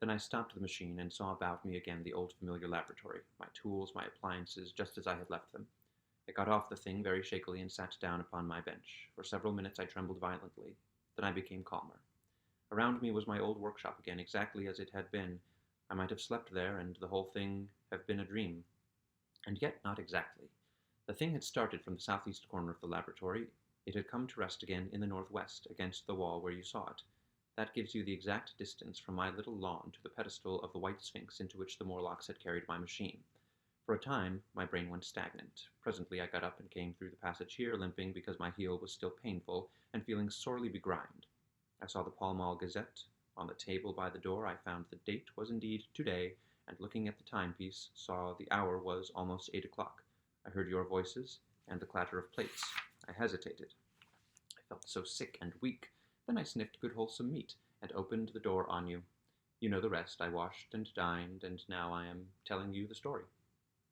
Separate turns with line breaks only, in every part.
Then I stopped the machine and saw about me again the old familiar laboratory, my tools, my appliances, just as I had left them. I got off the thing very shakily and sat down upon my bench. For several minutes I trembled violently. Then I became calmer. Around me was my old workshop again, exactly as it had been. I might have slept there, and the whole thing have been a dream. And yet not exactly. The thing had started from the southeast corner of the laboratory. It had come to rest again in the northwest, against the wall where you saw it. That gives you the exact distance from my little lawn to the pedestal of the White Sphinx into which the Morlocks had carried my machine. For a time, my brain went stagnant. Presently I got up and came through the passage here, limping because my heel was still painful, and feeling sorely begrimed. I saw the Pall Mall Gazette. On the table by the door I found the date was indeed today, and looking at the timepiece, saw the hour was almost 8 o'clock. I heard your voices, and the clatter of plates. I hesitated. I felt so sick and weak. Then I sniffed good wholesome meat, and opened the door on you. You know the rest. I washed and dined, and now I am telling you the story.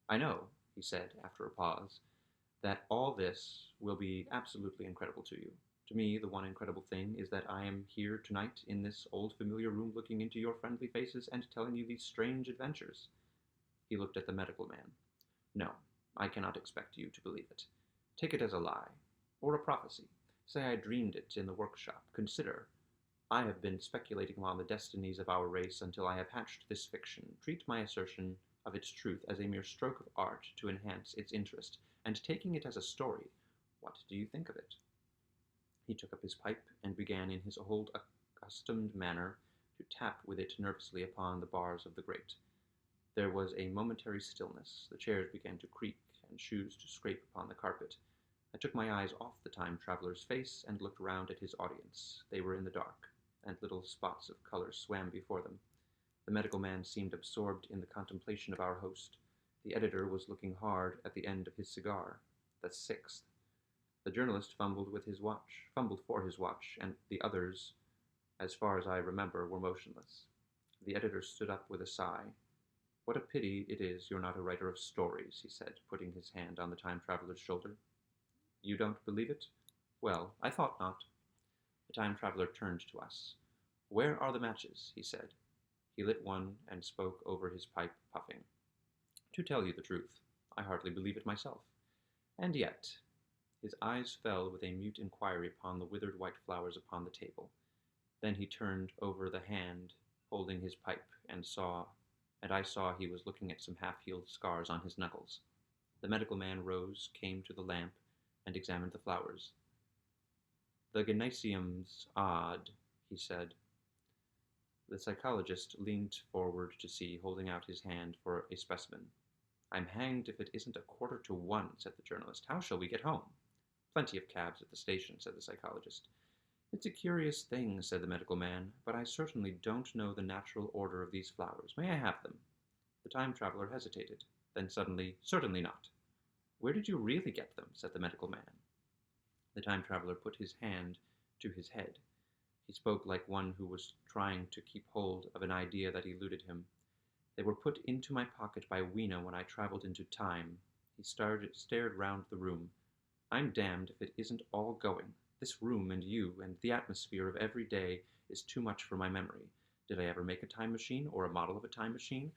I know, he said, after a pause, that all this will be absolutely incredible to you. To me, the one incredible thing is that I am here tonight in this old familiar room looking into your friendly faces and telling you these strange adventures. He looked at the medical man. No, I cannot expect you to believe it. Take it as a lie, or a prophecy. Say I dreamed it in the workshop. Consider, I have been speculating on the destinies of our race until I have hatched this fiction. Treat my assertion of its truth as a mere stroke of art to enhance its interest, and taking it as a story, what do you think of it? He took up his pipe and began in his old accustomed manner to tap with it nervously upon the bars of the grate. There was a momentary stillness. The chairs began to creak, and shoes to scrape upon the carpet. I took my eyes off the time traveler's face and looked round at his audience. They were in the dark, and little spots of color swam before them. The medical man seemed absorbed in the contemplation of our host. The editor was looking hard at the end of his cigar. The sixth. The journalist fumbled for his watch, and the others, as far as I remember, were motionless. The editor stood up with a sigh. What a pity it is you're not a writer of stories, he said, putting his hand on the time traveler's shoulder. You don't believe it? Well, I thought not. The time traveler turned to us. Where are the matches? He said. He lit one and spoke over his pipe, puffing. To tell you the truth, I hardly believe it myself. And yet, his eyes fell with a mute inquiry upon the withered white flowers upon the table. Then he turned over the hand holding his pipe, and I saw he was looking at some half-healed scars on his knuckles. The medical man rose, came to the lamp, and examined the flowers. The gymnasium's odd, he said. The psychologist leaned forward to see, holding out his hand for a specimen. I'm hanged if it isn't 1:45, said the journalist. How shall we get home? Plenty of cabs at the station, said the psychologist. It's a curious thing, said the medical man, but I certainly don't know the natural order of these flowers. May I have them? The time traveler hesitated, then suddenly, certainly not. Where did you really get them? Said the medical man. The time traveler put his hand to his head. He spoke like one who was trying to keep hold of an idea that eluded him. They were put into my pocket by Weena when I traveled into time. He stared round the room. I'm damned if it isn't all going. This room and you and the atmosphere of every day is too much for my memory. Did I ever make a time machine, or a model of a time machine?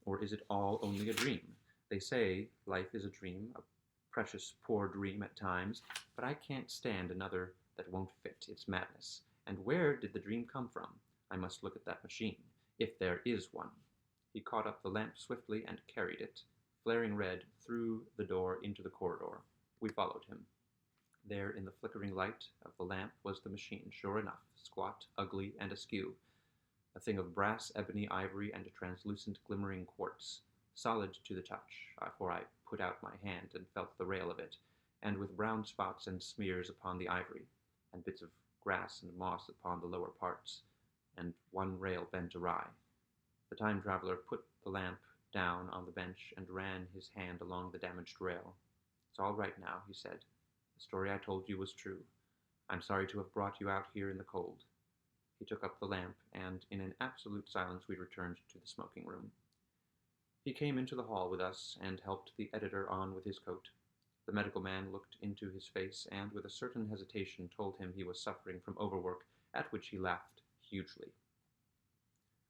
Or is it all only a dream? They say life is a dream, a precious poor dream at times, but I can't stand another that won't fit. It's madness. And where did the dream come from? I must look at that machine, if there is one. He caught up the lamp swiftly and carried it, flaring red, through the door into the corridor. We followed him. There, in the flickering light of the lamp, was the machine, sure enough, squat, ugly, and askew. A thing of brass, ebony, ivory, and translucent glimmering quartz, solid to the touch, for I put out my hand and felt the rail of it, and with brown spots and smears upon the ivory, and bits of grass and moss upon the lower parts, and one rail bent awry. The time traveler put the lamp down on the bench and ran his hand along the damaged rail. It's all right now, he said. The story I told you was true. I'm sorry to have brought you out here in the cold. He took up the lamp, and in an absolute silence we returned to the smoking room. He came into the hall with us and helped the editor on with his coat. The medical man looked into his face and, with a certain hesitation, told him he was suffering from overwork, at which he laughed hugely.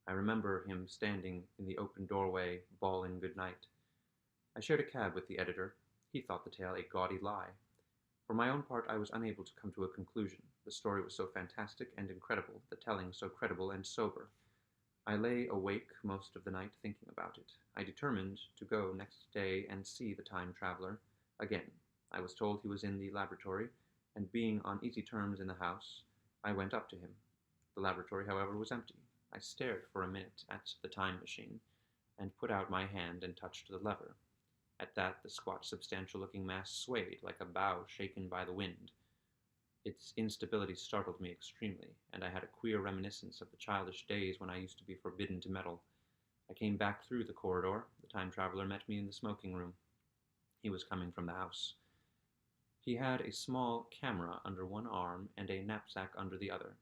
I remember him standing in the open doorway, bawling good night. I shared a cab with the editor. He thought the tale a gaudy lie. For my own part, I was unable to come to a conclusion. The story was so fantastic and incredible, the telling so credible and sober. I lay awake most of the night thinking about it. I determined to go next day and see the time traveler again. I was told he was in the laboratory, and being on easy terms in the house, I went up to him. The laboratory, however, was empty. I stared for a minute at the time machine, and put out my hand and touched the lever. At that, the squat, substantial-looking mass swayed like a bough shaken by the wind. Its instability startled me extremely, and I had a queer reminiscence of the childish days when I used to be forbidden to meddle. I came back through the corridor. The time traveler met me in the smoking room. He was coming from the house. He had a small camera under one arm and a knapsack under the other.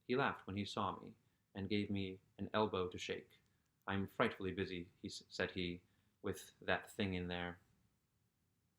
He laughed when he saw me, and gave me an elbow to shake. "I'm frightfully busy," said he, "with that thing in there."